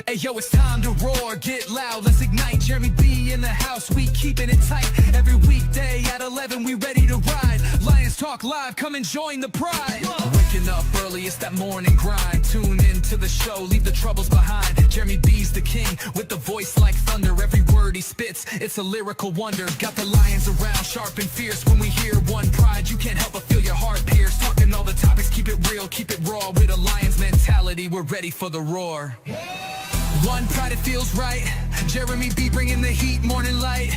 Hey yo, it's time to roar, get loud, let's ignite. Jeremy B in the house, we keeping it tight. Every weekday at 11, we ready to ride. Lions Talk Live, come and join the pride. Waking up early, it's that morning grind. Tune in to the show, leave the troubles behind. Jeremy B's the king, with the voice like thunder. Every word he spits, it's a lyrical wonder. Got the lions around, sharp and fierce. When we hear one pride, you can't help but feel your heart pierce. Talking all the topics, keep it real, keep it raw. With a lion's mentality, we're ready for the roar. One pride, it feels right. Jeremy B bringing the heat, morning light.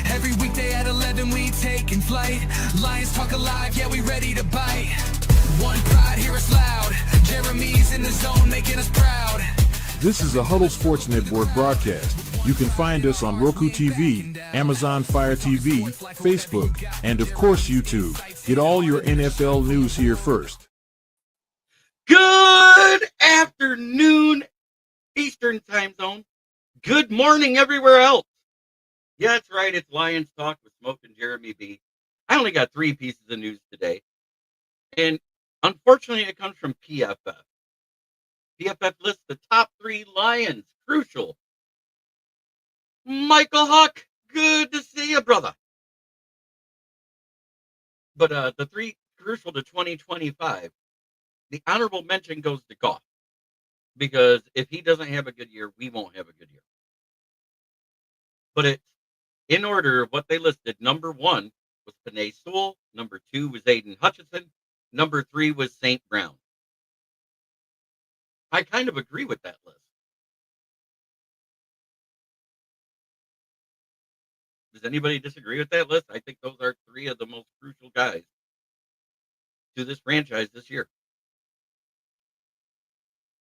Every weekday at 11, we taking flight. Lions Talk Alive, yeah, we ready to bite. One pride, hear us loud. Jeremy's in the zone, making us proud. This is a Huddle Sports Network broadcast. You can find us on Roku TV, Amazon Fire TV, Facebook, and of course YouTube. Get all your NFL news here first. Good afternoon, Eastern time zone. Good morning everywhere else. Yeah, that's right. It's Lions Talk with Smoke and Jeremy B. I only got 3 pieces of news today. And unfortunately, it comes from PFF. PFF lists the top 3 Lions. Crucial. Michael Huck, good to see you, brother. But the 3 crucial to 2025, the honorable mention goes to Goff. Because if he doesn't have a good year, we won't have a good year. But it's in order of what they listed. Number 1 was Penei Sewell. Number 2 was Aiden Hutchinson. Number 3 was St. Brown. I kind of agree with that list. Does anybody disagree with that list? I think those are 3 of the most crucial guys to this franchise this year.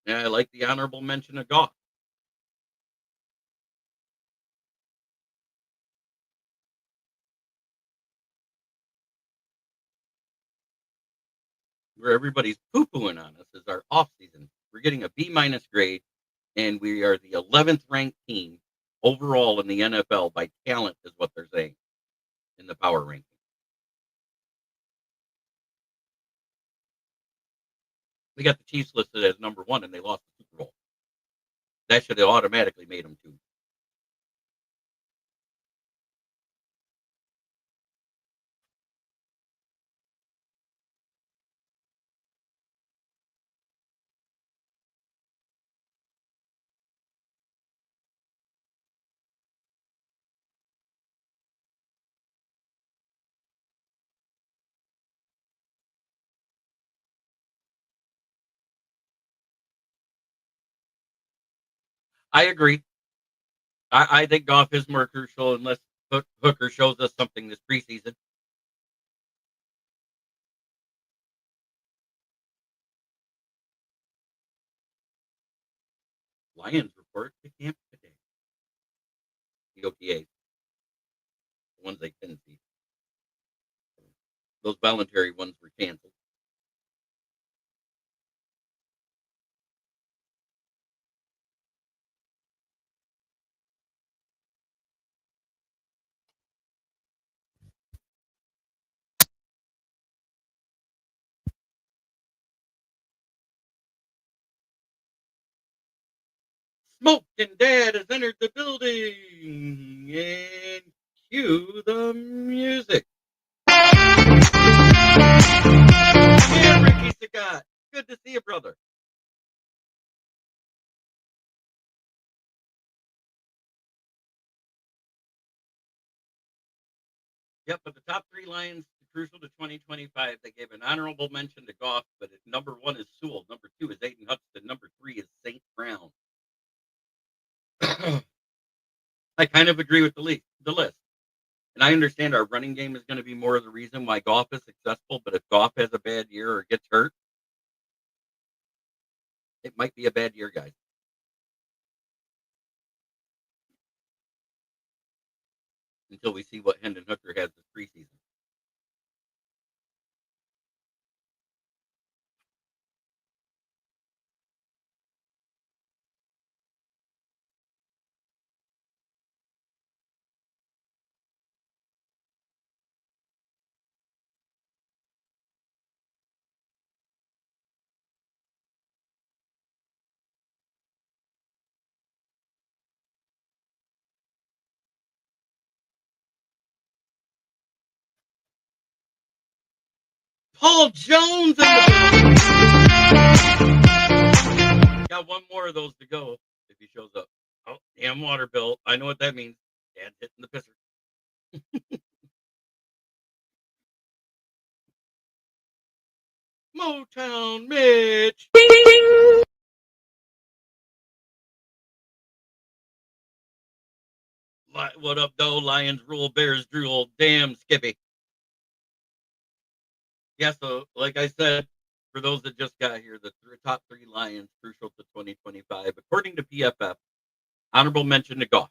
And I like the honorable mention of Goff. Where everybody's poo-pooing on us is our offseason. We're getting a B- grade, and we are the 11th ranked team overall in the NFL by talent, is what they're saying in the power ranking. They got the Chiefs listed as number 1, and they lost the Super Bowl. That should have automatically made them 2. I agree. I think Goff is more crucial unless Hooker shows us something this preseason. Lions report to camp today. The OTAs, the ones they couldn't see. Those voluntary ones were canceled. Smoke and Dad has entered the building, and cue the music. And Ricky Sagat, good to see you, brother. Yep, but the top 3 Lions, crucial to 2025, they gave an honorable mention to Goff, but number 1 is Sewell, number 2 is Aiden Hutchinson, number 3 is St. Brown. I kind of agree with the list. And I understand our running game is going to be more of the reason why Goff is successful, but if Goff has a bad year or gets hurt, it might be a bad year, guys. Until we see what Hendon Hooker has this preseason. Paul Jones in the building. Got one more of those to go if he shows up. Oh, damn water bill. I know what that means. Dad's hitting the pisser. Motown Mitch. What up, though? Lions rule, Bears drool. Damn, Skippy. Yeah, so like I said, for those that just got here, the top three Lions crucial to 2025. According to PFF, honorable mention to Goff.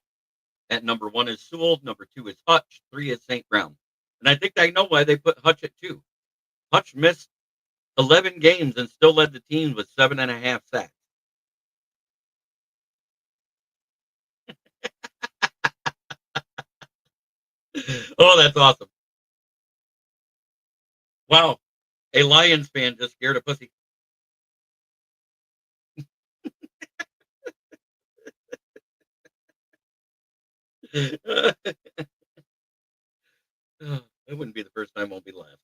At number 1 is Sewell, number 2 is Hutch, 3 is St. Brown. And I think I know why they put Hutch at 2. Hutch missed 11 games and still led the team with 7.5 sacks. Oh, that's awesome. Wow. A Lions fan just scared a pussy. It wouldn't be the first time, won't be the last.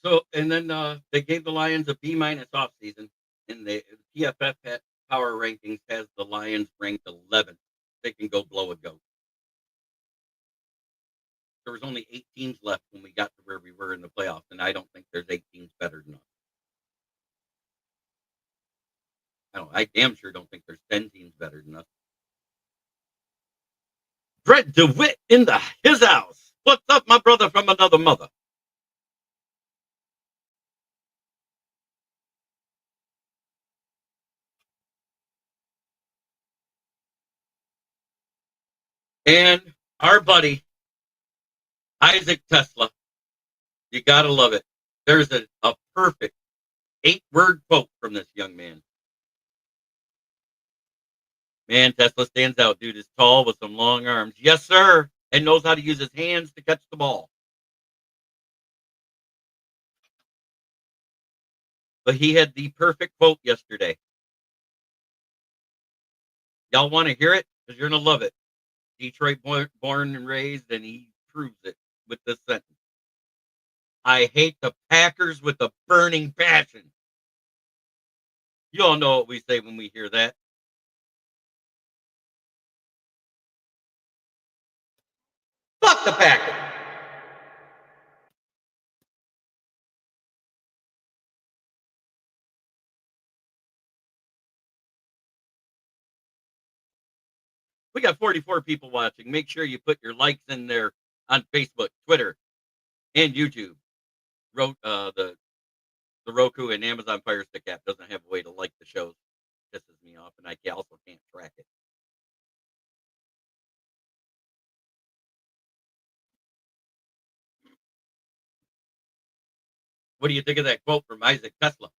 So, and then they gave the Lions a B- offseason, and the PFF Power Rankings has the Lions ranked 11th. They can go blow a goat. There was only 8 teams left when we got to where we were in the playoffs, and I don't think there's 8 teams better than us. I damn sure don't think there's 10 teams better than us. Brett DeWitt in his house. What's up, my brother from another mother? And our buddy, Isaac Teslaa. You got to love it. There's a perfect 8-word quote from this young man. Man, Teslaa stands out, dude. Is tall with some long arms. Yes, sir. And knows how to use his hands to catch the ball. But he had the perfect quote yesterday. Y'all want to hear it? Because you're going to love it. Detroit born and raised, and he proves it with this sentence. I hate the Packers with a burning passion. You all know what we say when we hear that. Fuck the Packers. We got 44 people watching. Make sure you put your likes in there on Facebook, Twitter, and YouTube. The Roku and Amazon Fire Stick app doesn't have a way to like the shows. Pisses me off, and I also can't track it. What do you think of that quote from Isaac Teslaa?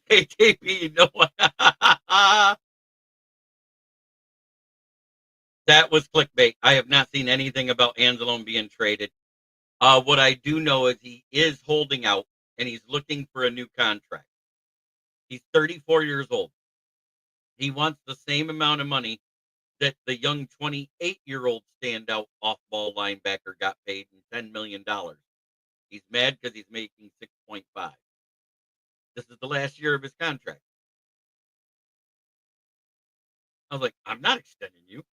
Hey, JP, you know what? That was clickbait. I have not seen anything about Anzalone being traded. What I do know is he is holding out, and he's looking for a new contract. He's 34 years old. He wants the same amount of money that the young 28-year-old standout off-ball linebacker got paid in $10 million. He's mad because he's making 6.5. This is the last year of his contract. I was like, I'm not extending you.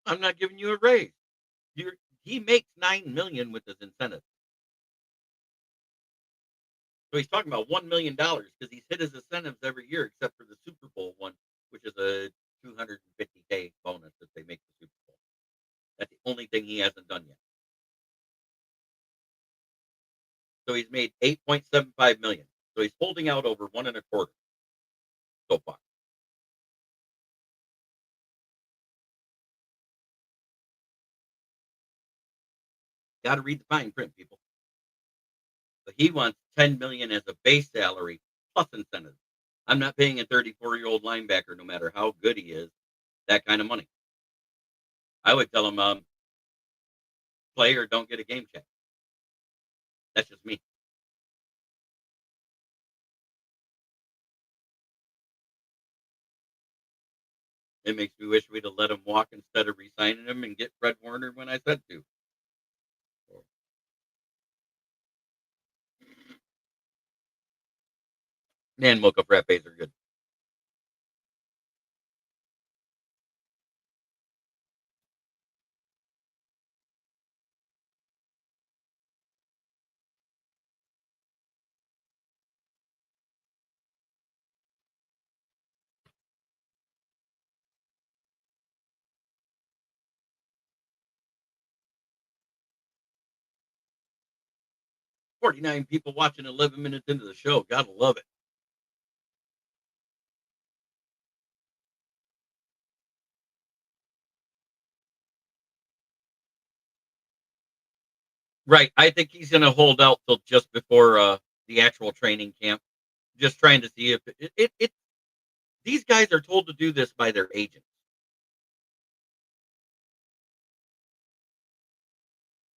I'm not giving you a raise. He makes $9 million with his incentive. So he's talking about $1 million because he's hit his incentives every year except for the Super Bowl one, which is a $250K bonus if they make the Super Bowl. That's the only thing he hasn't done yet. So he's made $8.75 million. So he's holding out over 1.25 so far. Got to read the fine print, people. But he wants $10 million as a base salary plus incentives. I'm not paying a 34-year-old linebacker, no matter how good he is, that kind of money. I would tell them, play or don't get a game check. That's just me. It makes me wish we'd have let him walk instead of re-signing him and get Fred Warner when I said to. Man, mocha frappes are good. $49 people watching 11 minutes into the show. Gotta love it. Right. I think he's going to hold out till just before the actual training camp, just trying to see if these guys are told to do this by their agents.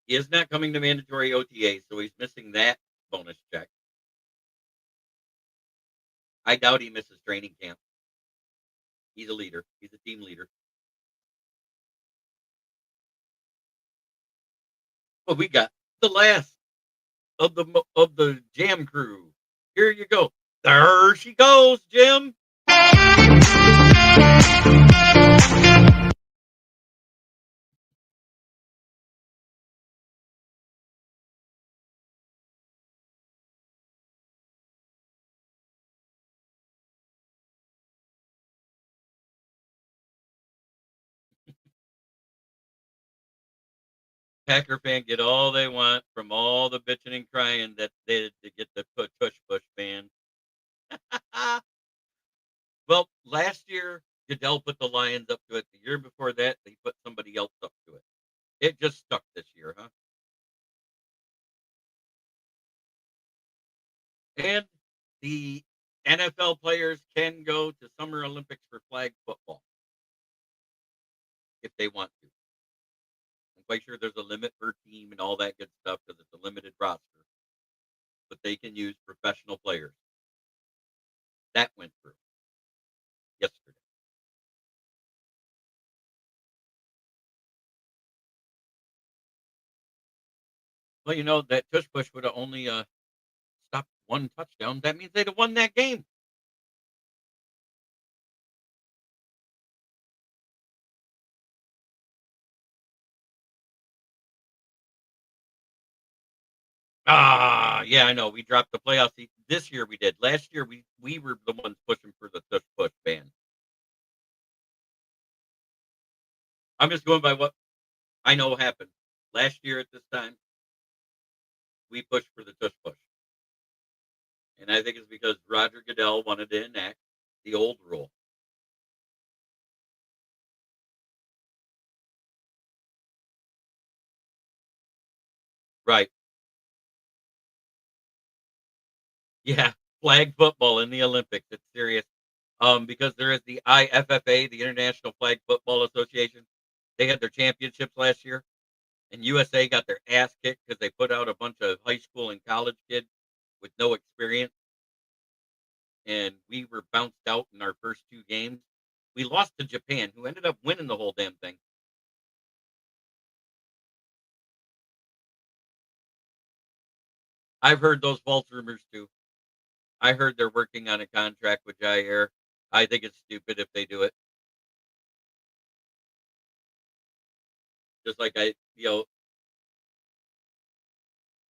He is not coming to mandatory OTA, so he's missing that bonus check. I doubt he misses training camp. He's a leader. He's a team leader. But we got the last of the Jam crew. Here you go. There she goes, Jim. Packer fan get all they want from all the bitching and crying that they did to get the tush push ban. Well, last year Goodell put the Lions up to it. The year before that, they put somebody else up to it. It just stuck this year, huh? And the NFL players can go to Summer Olympics for flag football if they want to. I'm quite sure there's a limit per team and all that good stuff because it's a limited roster, but they can use professional players. That went through yesterday. Well, that tush push would have only stopped one touchdown. That means they'd have won that game. Yeah, I know. We dropped the playoffs. This year we did. Last year we were the ones pushing for the tush push ban. I'm just going by what I know happened. Last year at this time, we pushed for the tush push. And I think it's because Roger Goodell wanted to enact the old rule. Right. Yeah. Flag football in the Olympics. It's serious. Because there is the IFFA, the International Flag Football Association. They had their championships last year, and USA got their ass kicked because they put out a bunch of high school and college kids with no experience. And we were bounced out in our first two games. We lost to Japan, who ended up winning the whole damn thing. I've heard those false rumors too. I heard they're working on a contract with Jair. I think it's stupid if they do it. Just like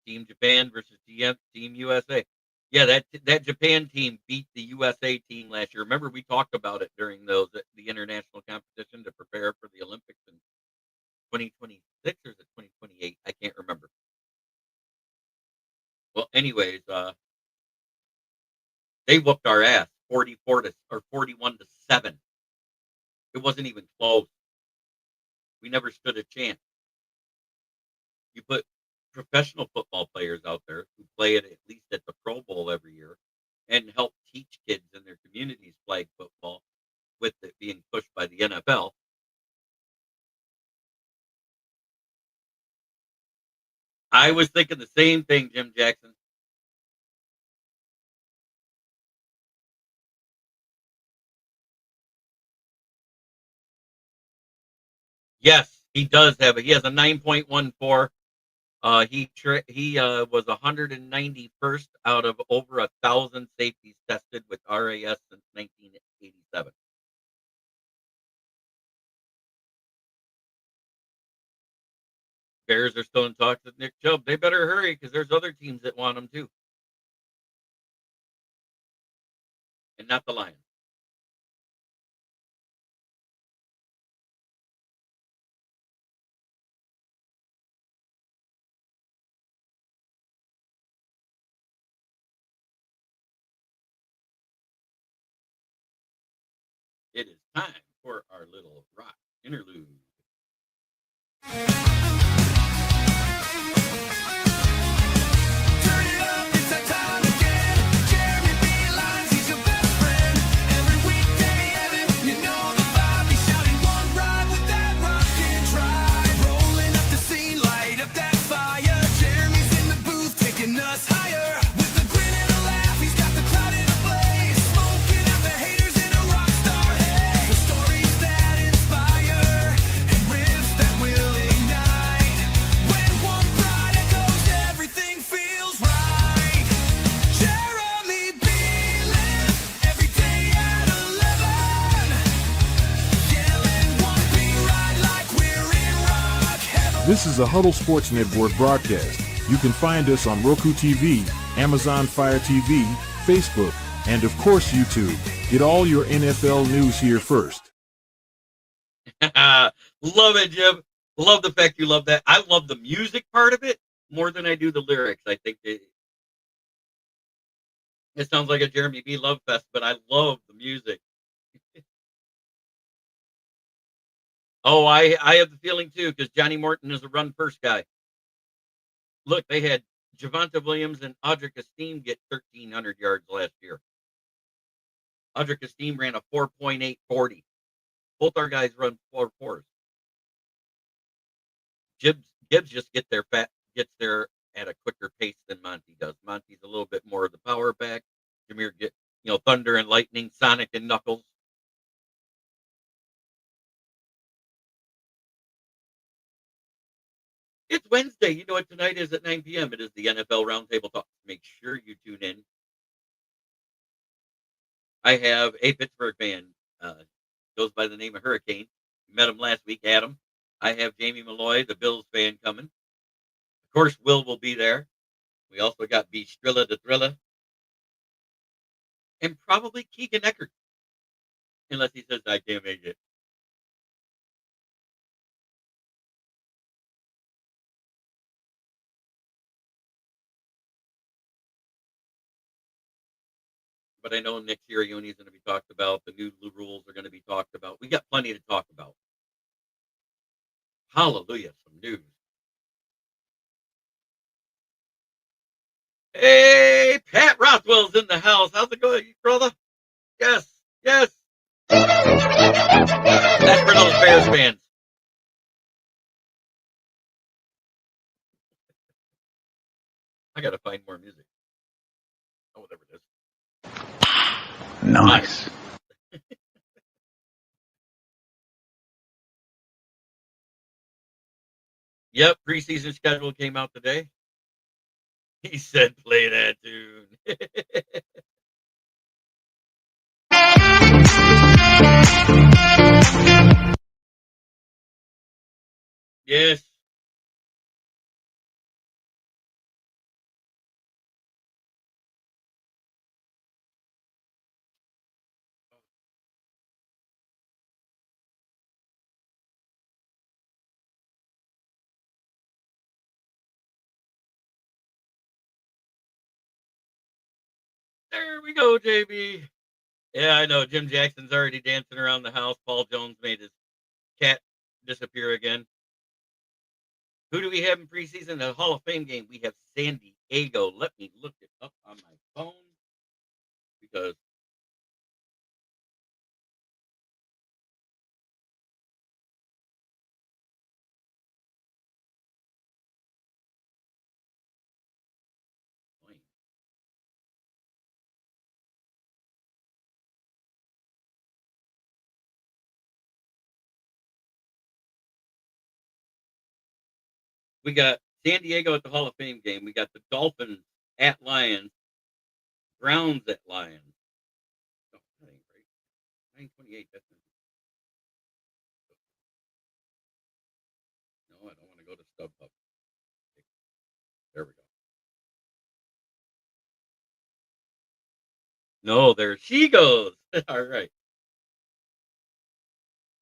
Team Japan versus Team USA. Yeah, that Japan team beat the USA team last year. Remember, we talked about it during the international competition to prepare for the Olympics in 2026 or is it 2028? I can't remember. Well, anyways, they whooped our ass 41-7. It wasn't even close. We never stood a chance. You put professional football players out there who play at least at the Pro Bowl every year and help teach kids in their communities flag football with it being pushed by the NFL. I was thinking the same thing, Jim Jackson. Yes, he does have it. He has a 9.14. He was 191st out of over 1,000 safeties tested with RAS since 1987. Bears are still in talks with Nick Chubb. They better hurry because there's other teams that want him too, and not the Lions. It is time for our little rock interlude. Turn it up, it's that time again. Jeremy B. Lines, he's your best friend. Every weekday, Evan, you know the vibe. He's shouting one ride with that rockin' drive. Rolling up the scene, light up that fire. Jeremy's in the booth, taking us higher. With a grin and a laugh, he's got the crowd in a blaze. Smoking out the haters in a rock star haze. The stories that inspire and riffs that will ignite. When one pride echoes, everything feels right. Jeremy Beelan, every day at 11. Yelling one beat right like we're in rock heaven. This is a Huddle Sports Network broadcast. You can find us on Roku TV, Amazon Fire TV, Facebook, and of course YouTube. Get all your NFL news here first. Love it, Jim. Love the fact you love that. I love the music part of it more than I do the lyrics. I think it sounds like a Jeremy B. Love Fest, but I love the music. Oh, I have the feeling too, because Johnny Morton is a run first guy. Look, they had Javonte Williams and Audric Esteem get 1,300 yards last year. Audric Esteem ran a 4.840. Both our guys run 4.4s. Gibbs just gets there at a quicker pace than Monty does. Monty's a little bit more of the power back. Jameer get thunder and lightning, Sonic and Knuckles. It's Wednesday. You know what tonight is at 9 p.m. It is the NFL Roundtable Talk. Make sure you tune in. I have a Pittsburgh fan, goes by the name of Hurricane. Met him last week, Adam. I have Jamie Malloy, the Bills fan, coming. Of course, Will be there. We also got B. Strilla the Thrilla. And probably Keegan Eckert. Unless he says I can't make it. But I know Nick Sirianni is going to be talked about. The new rules are going to be talked about. We got plenty to talk about. Hallelujah, some news. Hey, Pat Rothwell's in the house. How's it going, brother? Yes, yes. That's for those Bears fans. I got to find more music. Oh, whatever it is. Nice. Yep, preseason schedule came out today. He said, play that tune. Yes. There we go, JB. Yeah, I know. Jim Jackson's already dancing around the house. Paul Jones made his cat disappear again. Who do we have in preseason? The Hall of Fame game. We have San Diego. Let me look it up on my phone because We got San Diego at the Hall of Fame game. We got the Dolphins at Lions, Browns at Lions. Oh, that ain't right. 928. That's no, I don't want to go to StubHub. There we go. No, there she goes. All right.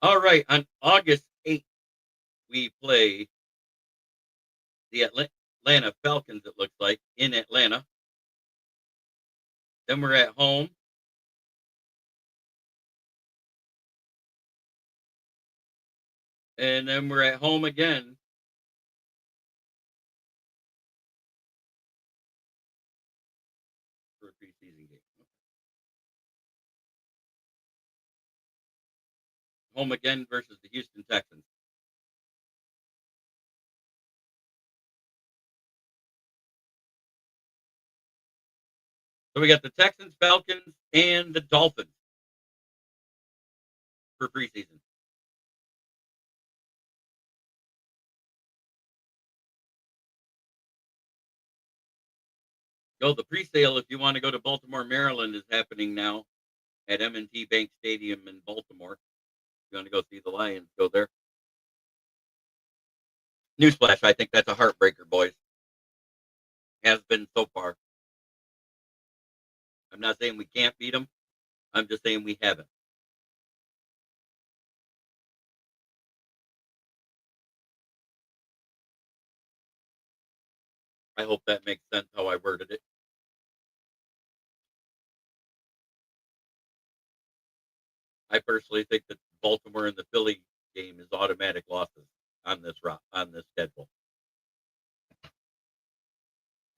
All right. On August 8th, we play the Atlanta Falcons, it looks like, in Atlanta. Then we're at home. And then we're at home again. For a preseason game. Home again versus the Houston Texans. So we got the Texans, Falcons, and the Dolphins for preseason. Go the presale if you want to go to Baltimore, Maryland is happening now at M&T Bank Stadium in Baltimore. If you want to go see the Lions, go there. Newsflash, I think that's a heartbreaker, boys. Has been so far. I'm not saying we can't beat them. I'm just saying we haven't. I hope that makes sense how I worded it. I personally think that Baltimore and the Philly game is automatic losses on this schedule.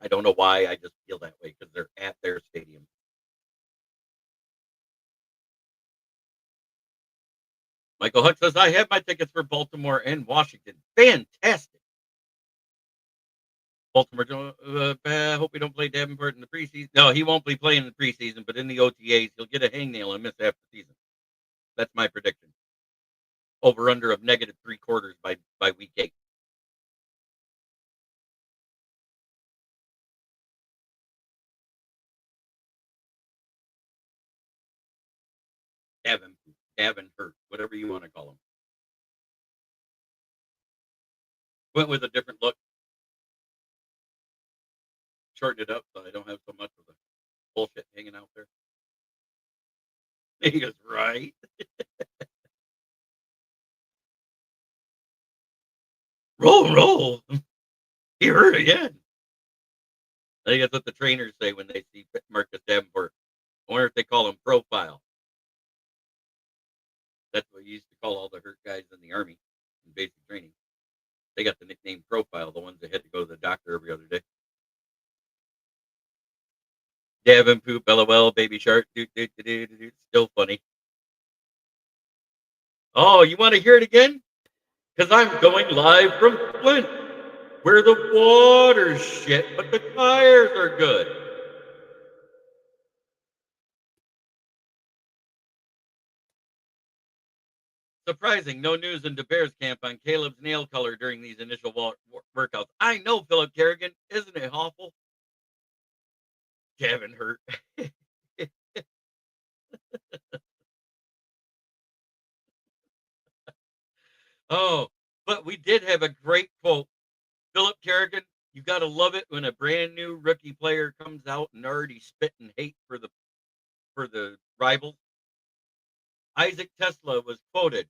I don't know why. I just feel that way because they're at their stadium. Michael Huck says, I have my tickets for Baltimore and Washington. Fantastic. Baltimore, hope we don't play Davenport in the preseason. No, he won't be playing in the preseason, but in the OTAs, he'll get a hangnail and miss half the season. That's my prediction. Over under of -3/4 by week 8. Davin Hurt, whatever you want to call him. Went with a different look. Shortened it up so I don't have so much of the bullshit hanging out there. He goes, right. Roll. He hurt again. I think that's what the trainers say when they see Marcus Davenport. I wonder if they call him profile. That's what you used to call all the hurt guys in the Army in basic training. They got the nickname profile, the ones that had to go to the doctor every other day. Davin Poop, LOL, Baby Shark, still funny. Oh, you want to hear it again? Because I'm going live from Flint, where the water's shit, but the tires are good. Surprising, no news in the Bears camp on Caleb's nail color during these initial workouts. I know, Philip Kerrigan. Isn't it awful? Gavin Hurt. Oh, but we did have a great quote. Philip Kerrigan, you got to love it when a brand new rookie player comes out and already spitting hate for the rivals. Isaac Teslaa was quoted,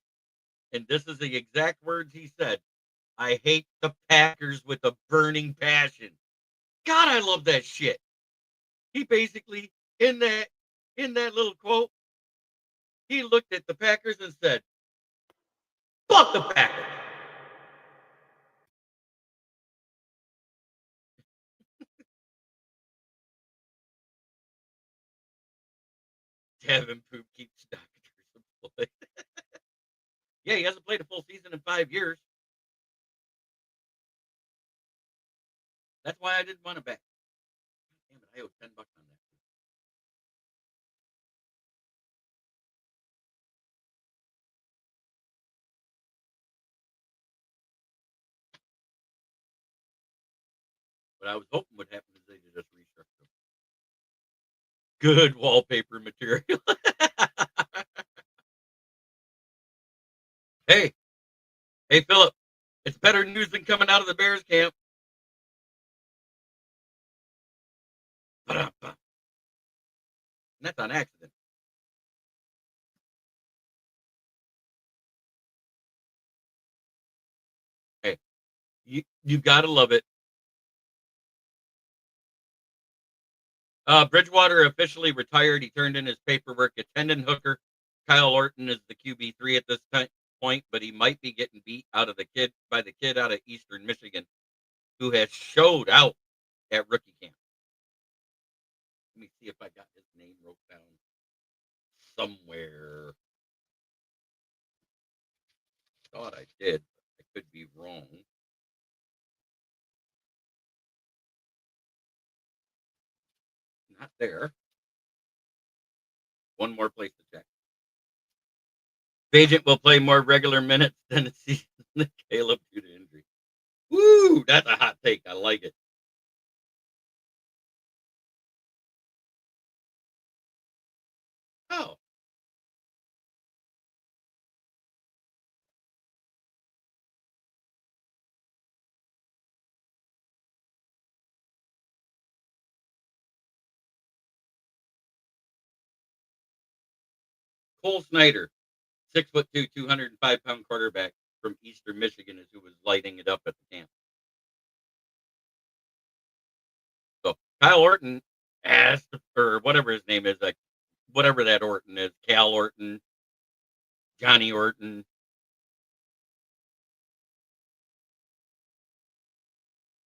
and this is the exact words he said. I hate the Packers with a burning passion. God, I love that shit. He basically, in that little quote, he looked at the Packers and said, fuck the Packers. Devin Poop keeps doctors employed. Yeah, he hasn't played a full season in 5 years. That's why I didn't want to bet. Damn it, I owe $10 on that. What I was hoping would happen is they just restructure them. Good wallpaper material. Hey, hey, Philip, it's better news than coming out of the Bears camp. And that's on accident. Hey, you gotta love it. Bridgewater officially retired. He turned in his paperwork. Attendant hooker Kyle Orton is the QB3 at this point, but he might be getting beat out of the kid out of Eastern Michigan, who has showed out at rookie camp. Let me see if I got his name wrote down somewhere. Thought I did. I could be wrong. Not there. One more place to check. Agent will play more regular minutes than a season than Caleb due to injury. Woo! That's a hot take. I like it. Oh. Cole Snyder, 6'2", 205-pound quarterback from Eastern Michigan, is who was lighting it up at the camp. So Kyle Orton asked, or whatever his name is, like whatever that Orton is, Cal Orton, Johnny Orton.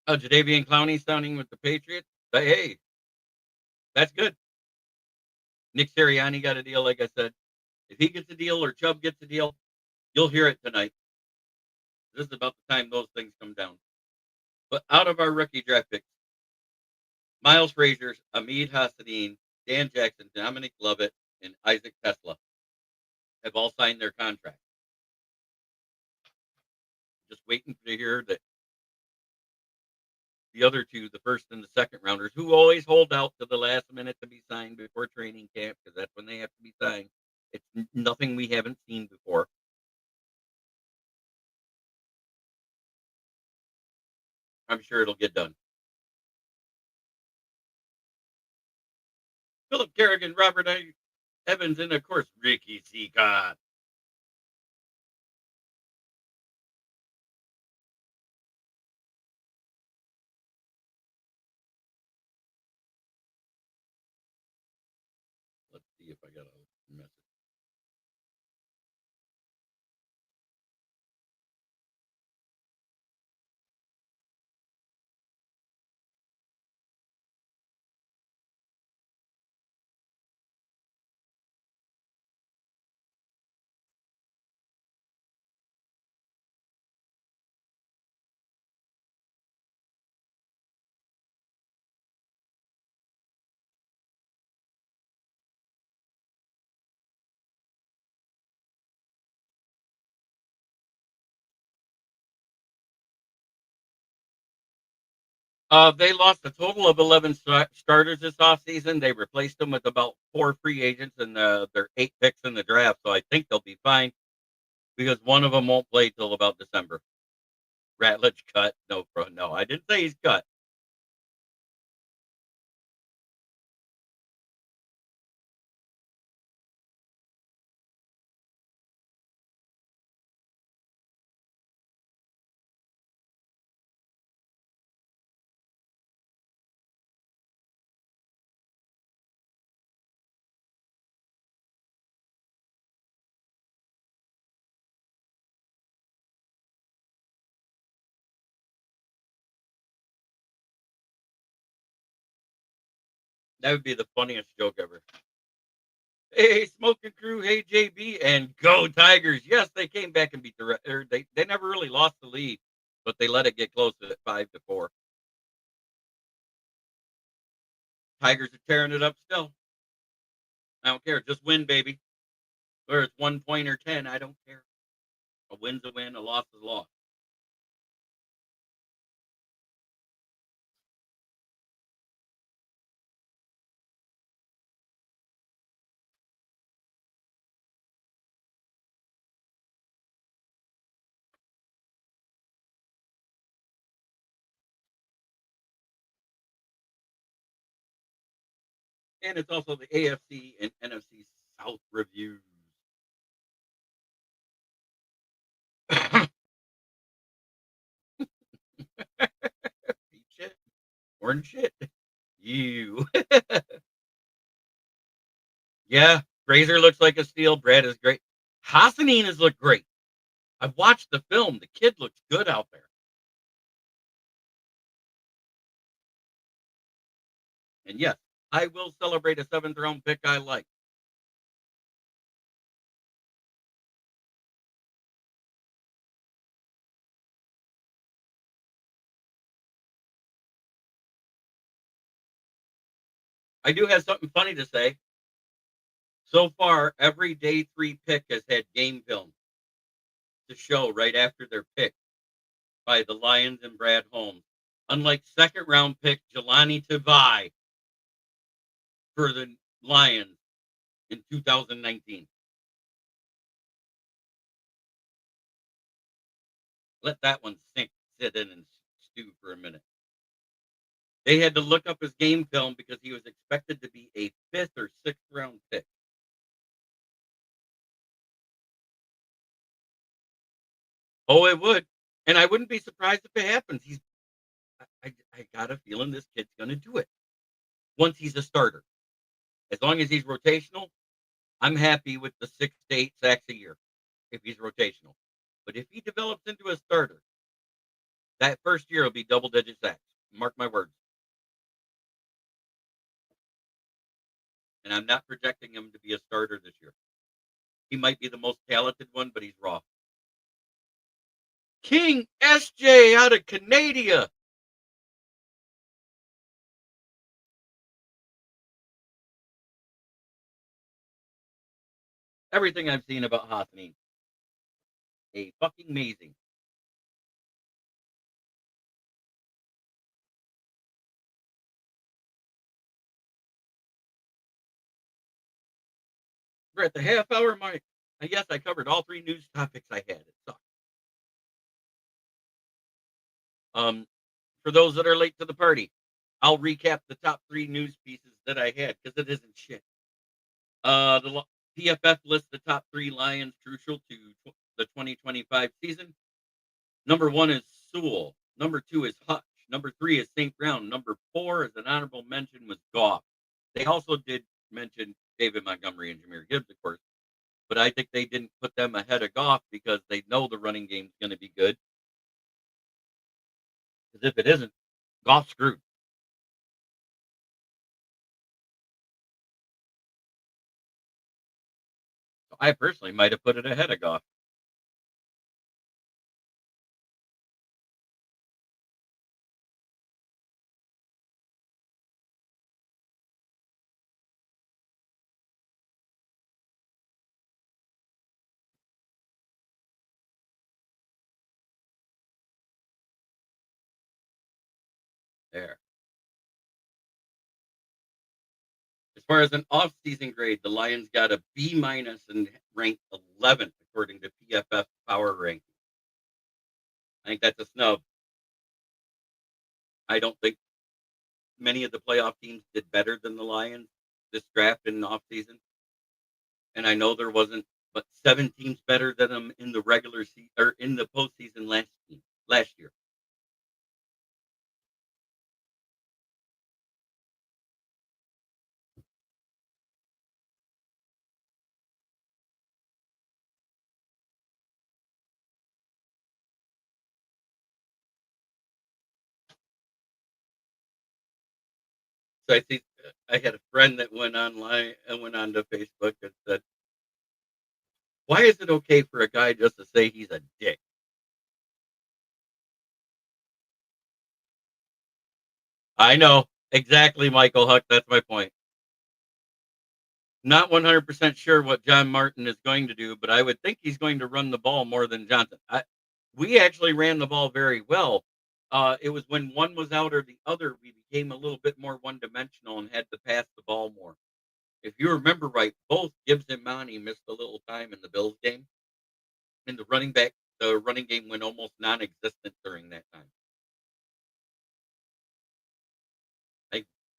Jadeveon Clowney signing with the Patriots. But hey, that's good. Nick Sirianni got a deal, like I said. If he gets a deal or Chubb gets a deal, you'll hear it tonight. This is about the time those things come down. But out of our rookie draft picks, Miles Frazier, Ahmed Hassanin, Dan Jackson, Dominic Lovett, and Isaac Teslaa have all signed their contracts. Just waiting to hear that the other two, the first and the second rounders, who always hold out to the last minute to be signed before training camp, because that's when they have to be signed. It's nothing we haven't seen before. I'm sure it'll get done. Philip Kerrigan, Robert Evans, and of course, Ricky Seacott. Let's see if I got a message. They lost a total of 11 starters this offseason. They replaced them with about 4 free agents and their 8 picks in the draft. So I think they'll be fine because one of them won't play till about December. Ratledge cut. No, I didn't say he's cut. That would be the funniest joke ever. Hey, Smoking Crew, hey, JB, and go Tigers. Yes, they came back and beat they never really lost the lead, but they let it get close at 5-4. Tigers are tearing it up still. I don't care. Just win, baby. Whether it's 1 point or 10, I don't care. A win's a win, a loss is a loss. And it's also the AFC and NFC South reviews. Eat shit. Orange shit. You. Yeah. Grazer looks like a steal. Brad is great. Hassanin has looked great. I've watched the film. The kid looks good out there. And yes, I will celebrate a 7th round pick I like. I do have something funny to say. So far, every day 3 pick has had game film to show right after their pick by the Lions and Brad Holmes. Unlike 2nd round pick Jelani Tavai for the Lions in 2019. Let that one sit in and stew for a minute. They had to look up his game film because he was expected to be a 5th or 6th round pick. Oh, it would. And I wouldn't be surprised if it happens. I got a feeling this kid's going to do it once he's a starter. As long as he's rotational, I'm happy with the 6 to 8 sacks a year if he's rotational. But if he develops into a starter, that first year will be double-digit sacks. Mark my words. And I'm not projecting him to be a starter this year. He might be the most talented one, but he's raw. King SJ out of Canada. Everything I've seen about Hothney, a fucking amazing. We're at the half-hour mark. I guess I covered all 3 news topics I had. It sucked. For those that are late to the party, I'll recap the top 3 news pieces that I had because it isn't shit. The PFF lists the top 3 Lions crucial to the 2025 season. Number 1 is Sewell. Number 2 is Hutch. Number 3 is St. Brown. Number 4 is an honorable mention was Goff. They also did mention David Montgomery and Jahmyr Gibbs, of course, but I think they didn't put them ahead of Goff because they know the running game's going to be good. Because if it isn't, Goff's screwed. So I personally might have put it ahead of Goff. There. As far as an off-season grade, the Lions got a B minus and ranked 11th according to PFF Power Ranking. I think that's a snub. I don't think many of the playoff teams did better than the Lions this draft in the offseason. And I know there wasn't, but 7 teams better than them in the regular season or in the postseason last year. So I think I had a friend that went online and went onto Facebook and said, "Why is it okay for a guy just to say he's a dick?" I know exactly, Michael Huck. That's my point. Not 100% sure what John Martin is going to do, but I would think he's going to run the ball more than Johnson. We actually ran the ball very well. It was when one was out or the other, we became a little bit more one-dimensional and had to pass the ball more. If you remember right, both Gibbs and Monty missed a little time in the Bills game, and the running game went almost non-existent during that time.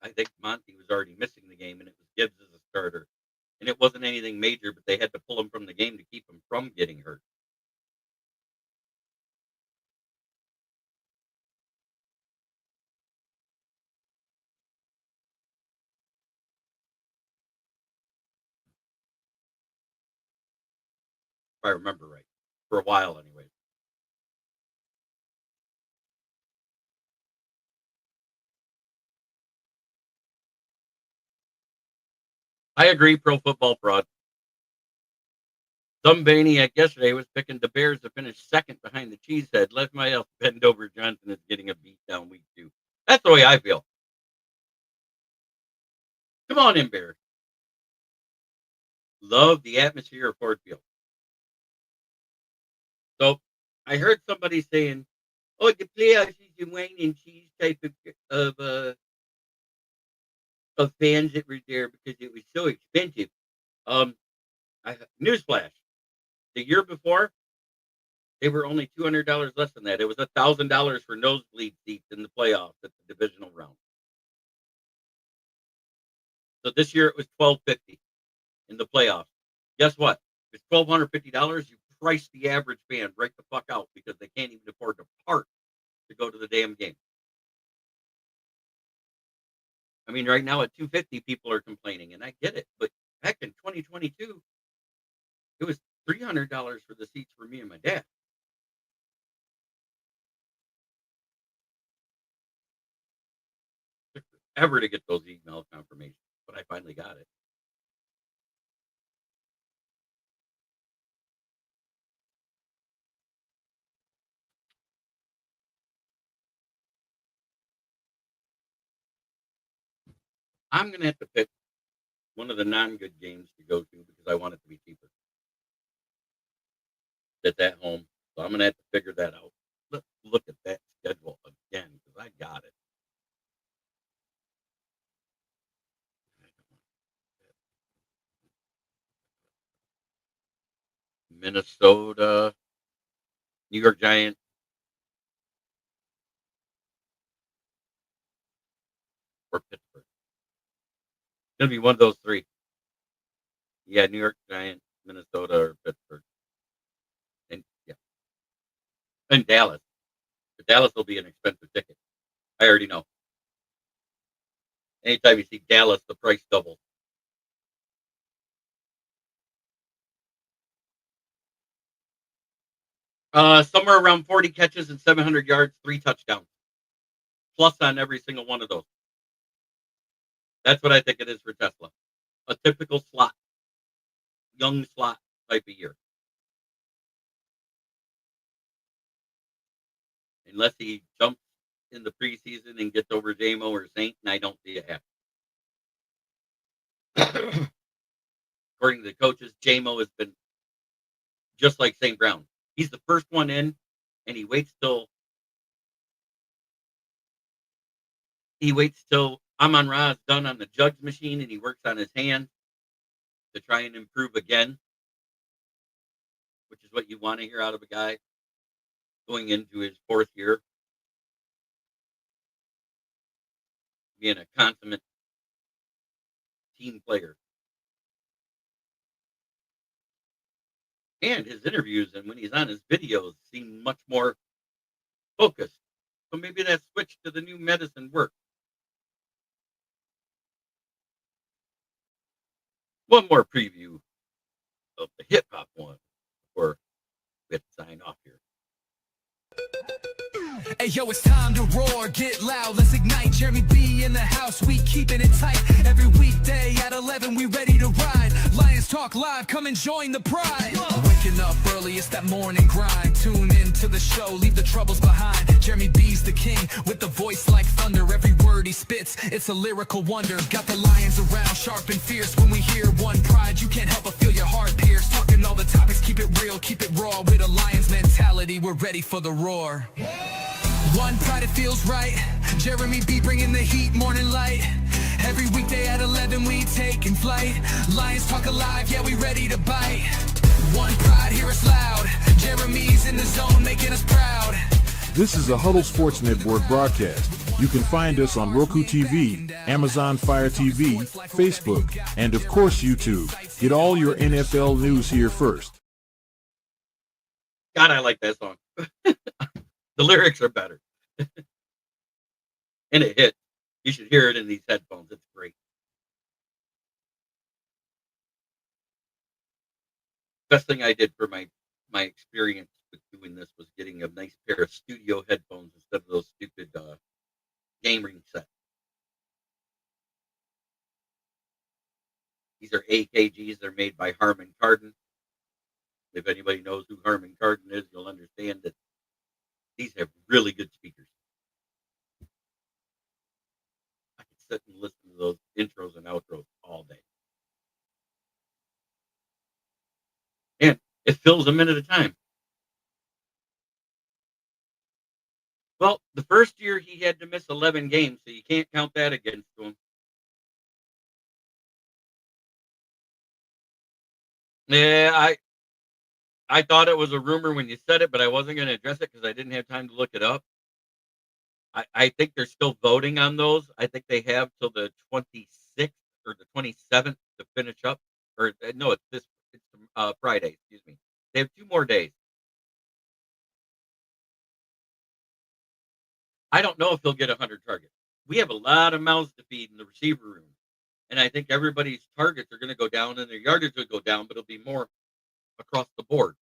I think Monty was already missing the game, and it was Gibbs as a starter. And it wasn't anything major, but they had to pull him from the game to keep him from getting hurt. If I remember right. For a while, anyway. I agree, pro football fraud. Some maniac yesterday was picking the Bears to finish second behind the Cheesehead. Let my else bend over Johnson is getting a beat down week 2. That's the way I feel. Come on in, Bears. Love the atmosphere of Ford Field. So I heard somebody saying, "Oh, the playoffs is a wine and cheese type of fans that were there because it was so expensive." Newsflash: the year before, they were only $200 less than that. It was $1,000 for nosebleed seats in the playoffs at the divisional round. So this year it was $1,250 in the playoffs. Guess what? It's $1,250. You price the average fan right the fuck out because they can't even afford to park to go to the damn game. I mean, right now at $250, people are complaining, and I get it. But back in 2022, it was $300 for the seats for me and my dad. It took forever to get those email confirmations, but I finally got it. I'm going to have to pick one of the non-good games to go to because I want it to be cheaper. It's at home, so I'm going to have to figure that out. Let's look at that schedule again because I got it. Minnesota, New York Giants, or Pittsburgh. It's going to be one of those three. Yeah, New York Giants, Minnesota, or Pittsburgh. And yeah, and Dallas. But Dallas will be an expensive ticket. I already know. Anytime you see Dallas, the price doubles. Somewhere around 40 catches and 700 yards, 3 touchdowns. Plus on every single one of those. That's what I think it is for Tesla. A typical slot. Young slot type of year. Unless he jumps in the preseason and gets over JMO or Saint, and I don't see it happen. According to the coaches, JMO has been just like St. Brown. He's the first one in, and he waits till Amon-Ra is done on the jugs machine, and he works on his hand to try and improve again, which is what you want to hear out of a guy going into his 4th year, being a consummate team player. And his interviews and when he's on his videos seem much more focused. So maybe that switch to the new medicine worked. One more preview of the hip hop one before we have to sign off here. Hey yo, it's time to roar, get loud, let's ignite. Jeremy B in the house, we keeping it tight. Every weekday at 11, we ready to ride. Lions Talk Live, come and join the pride. Waking up early, it's that morning grind. Tune in to the show, leave the troubles behind. Jeremy B's the king, with the voice like thunder. Every word he spits, it's a lyrical wonder. Got the lions around, sharp and fierce. When we hear one pride, you can't help but feel your heart pierce. Talking all the topics, keep it real, keep it raw. With a lion's mentality, we're ready for the roar. One pride, it feels right. Jeremy B bringing the heat, morning light. Every weekday at 11, we taking flight. Lions Talk Alive, yeah, we ready to bite. One pride, hear us loud. Jeremy's in the zone, making us proud. This is a Huddle Sports Network broadcast. You can find us on Roku TV, Amazon Fire TV, Facebook, and of course YouTube. Get all your NFL news here first. God, I like that song. The lyrics are better. And it hits. You should hear it in these headphones. It's great. Best thing I did for my experience with doing this was getting a nice pair of studio headphones instead of those stupid gaming sets. These are AKGs. They're made by Harman Kardon. If anybody knows who Harman Kardon is, you'll understand that these have really good speakers. I could sit and listen to those intros and outros all day. And it fills a minute at a time. Well, the first year he had to miss 11 games, so you can't count that against him. Yeah, I thought it was a rumor when you said it, but I wasn't going to address it because I didn't have time to look it up. I think they're still voting on those. I think they have till the 26th or the 27th to finish up. Or no, it's Friday. Excuse me. They have 2 more days. I don't know if they'll get 100 targets. We have a lot of mouths to feed in the receiver room, and I think everybody's targets are going to go down and their yardage will go down, but it'll be more across the board.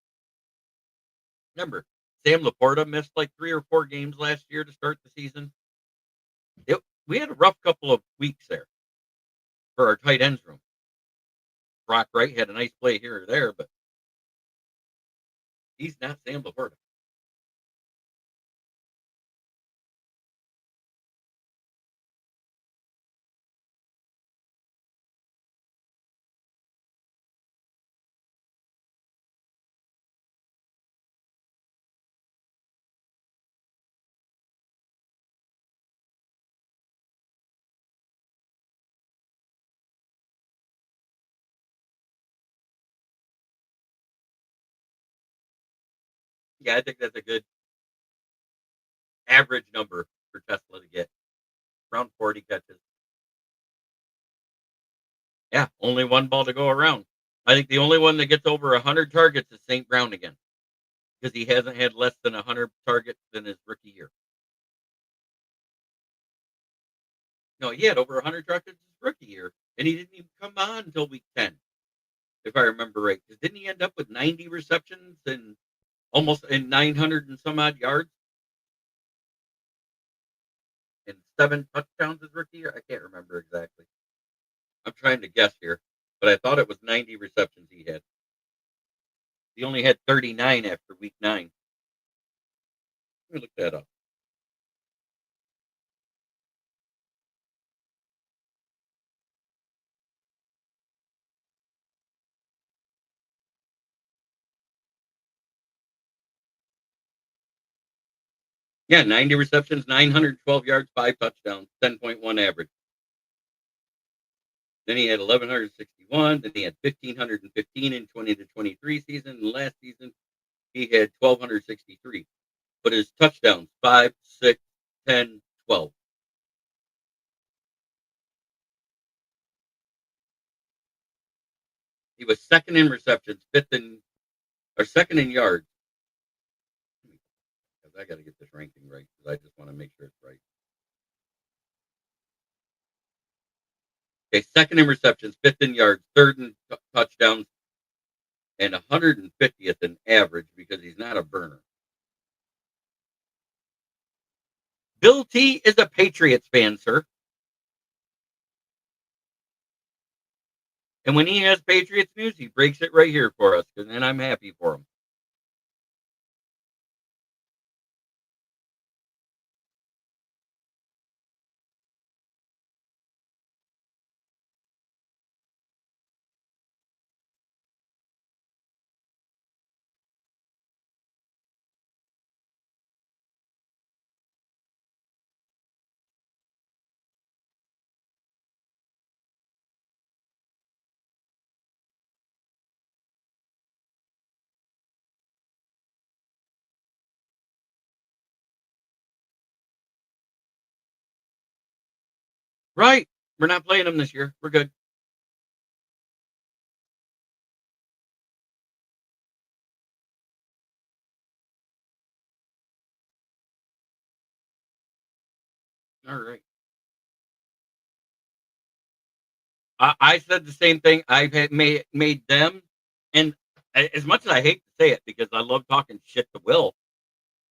Remember, Sam Laporta missed like 3 or 4 games last year to start the season. We had a rough couple of weeks there for our tight ends room. Brock Wright had a nice play here or there, but he's not Sam Laporta. Yeah, I think that's a good average number for Tesla to get. Around 40 catches. Yeah, only one ball to go around. I think the only one that gets over 100 targets is St. Brown again because he hasn't had less than 100 targets in his rookie year. No, he had over 100 targets his rookie year, and he didn't even come on until week 10, if I remember right. Because didn't he end up with 90 receptions and almost 900 and some odd yards and 7 touchdowns his rookie year? I can't remember exactly. I'm trying to guess here, but I thought it was 90 receptions he had. He only had 39 after week 9. Let me look that up. Yeah, 90 receptions, 912 yards, 5 touchdowns, 10.1 average. Then he had 1,161. Then he had 1,515 in 20 to 23 season. And last season, he had 1,263. But his touchdowns, 5, 6, 10, 12. He was second in receptions, second in yards. I got to get this ranking right because I just want to make sure it's right. Okay, second in receptions, 5th in yards, 3rd in touchdowns, and 150th in average because he's not a burner. Bill T is a Patriots fan, sir. And when he has Patriots news, he breaks it right here for us, and then I'm happy for him. Right. We're not playing them this year. We're good. All right. I said the same thing. I've had made them, and as much as I hate to say it because I love talking shit to Will,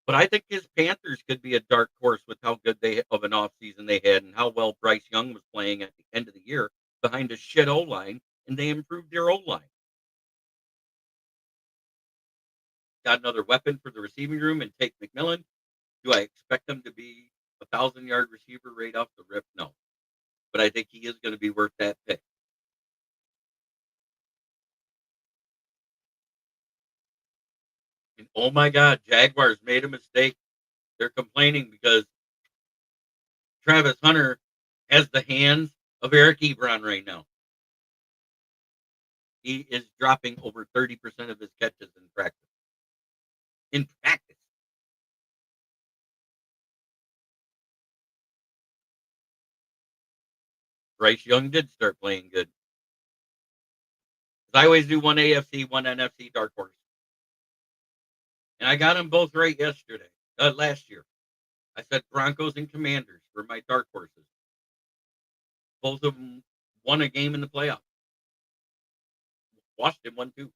but I think his Panthers could be a dark horse with how good they of an offseason they had and how well Bryce Young was playing at the end of the year behind a shit O line, and they improved their O line. Got another weapon for the receiving room and Tate McMillan. Do I expect them to be 1,000-yard receiver right off the rip? No, but I think he is going to be worth that pick. And oh my God, Jaguars made a mistake. They're complaining because Travis Hunter has the hands of Eric Ebron right now. He is dropping over 30% of his catches in practice. In practice. Bryce Young did start playing good. I always do one AFC, one NFC dark horse. And I got them both right last year. I said Broncos and Commanders were my dark horses. Both of them won a game in the playoffs. Washington won too.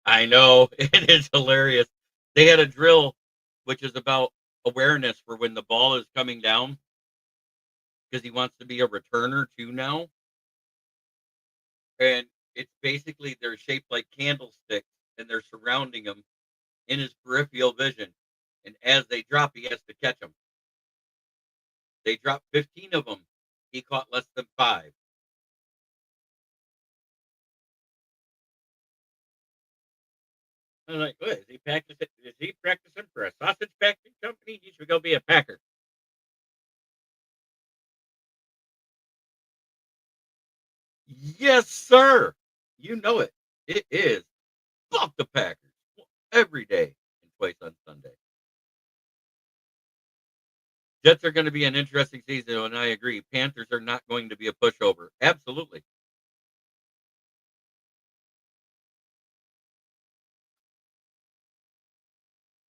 I know. It is hilarious. They had a drill, which is about awareness for when the ball is coming down because he wants to be a returner too now. And it's basically they're shaped like candlesticks and they're surrounding him in his peripheral vision. And as they drop, he has to catch them. They dropped 15 of them. He caught less than 5. I'm like, what, is he practicing? Is he practicing for a sausage factory company? He should go be a packer. Yes, sir. You know it. It is. Fuck the Packers every day and twice on Sunday. Jets are going to be an interesting season, and I agree. Panthers are not going to be a pushover. Absolutely.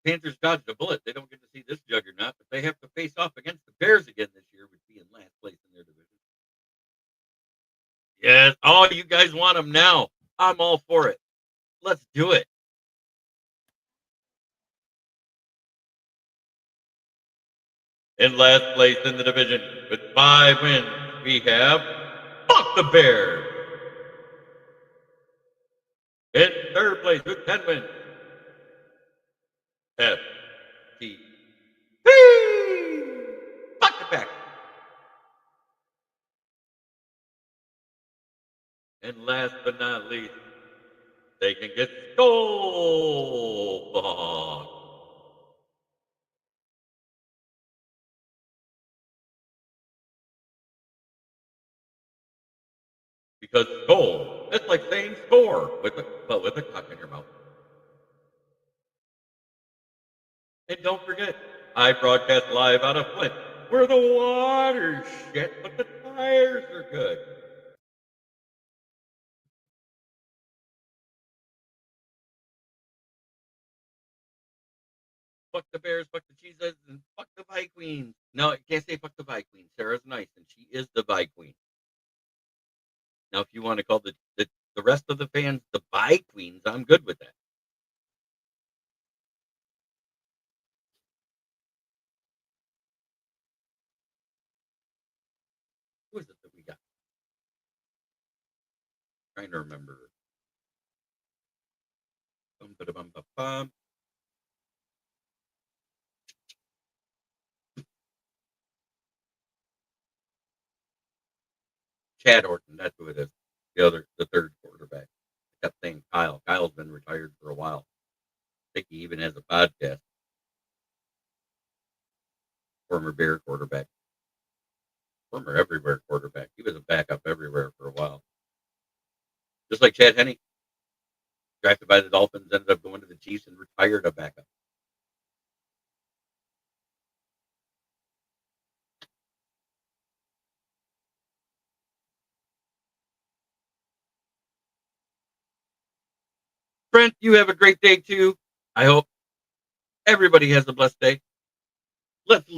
Panthers dodged a bullet. They don't get to see this juggernaut, but they have to face off against the Bears again this year, would be in last place in their division. Yes. Oh, you guys want them now. I'm all for it. Let's do it. In last place in the division with 5 wins, we have Fuck the Bears. In third place with 10 wins, FT. Fuck the Packers. And last but not least, they can get Skull. Because Skull, it's like saying score, but with a cock in your mouth. And don't forget, I broadcast live out of Flint, where the water's shit, but the tires are good. Fuck the Bears, fuck the cheeses, and fuck the Vi Queens. No, I can't say fuck the Vi Queen. Sarah's nice, and she is the Vi Queen. Now, if you want to call the rest of the fans the Vi Queens, I'm good with that. Who is it that we got? Trying to remember. Bum-ba-da-bum-ba-bum. Chad Orton, that's who it is. The third quarterback. I kept saying Kyle. Kyle's been retired for a while. I think he even has a podcast. former Bear quarterback. Former everywhere quarterback. He was a backup everywhere for a while. Just like Chad Henne. Drafted by the Dolphins, ended up going to the Chiefs and retired a backup. Brent, you have a great day too. I hope everybody has a blessed day. Let's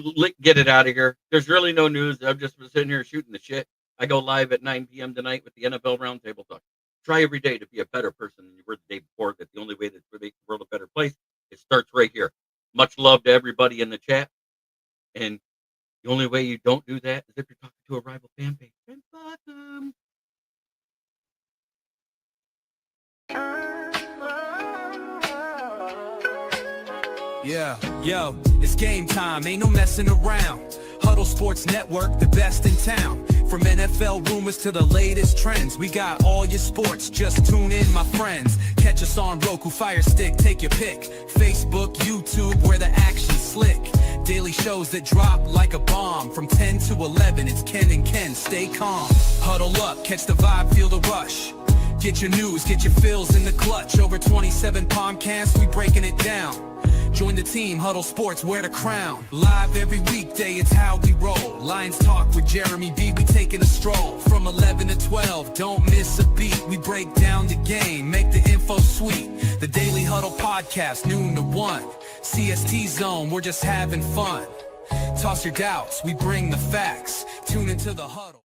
get it out of here. There's really no news. I'm just sitting here shooting the shit. I go live at 9 p.m. tonight with the NFL Roundtable Talk. Try every day to be a better person than you were the day before. That the only way to make the world a better place, it starts right here. Much love to everybody in the chat. And the only way you don't do that is if you're talking to a rival fan page. And fuck them. Yeah, yo, it's game time, ain't no messing around. Huddle Sports Network, the best in town. From NFL rumors to the latest trends, we got all your sports, just tune in, my friends. Catch us on Roku, Fire Stick, take your pick. Facebook, YouTube, where the action's slick. Daily shows that drop like a bomb. From 10 to 11, it's Ken and Ken, stay calm. Huddle up, catch the vibe, feel the rush. Get your news, get your fills in the clutch. Over 27 podcasts, we breaking it down. Join the team, Huddle Sports, wear the crown. Live every weekday, it's how we roll. Lions Talk with Jeremy B, we taking a stroll. From 11 to 12, don't miss a beat. We break down the game, make the info sweet. The Daily Huddle Podcast, noon to 1. CST Zone, we're just having fun. Toss your doubts, we bring the facts. Tune into the Huddle.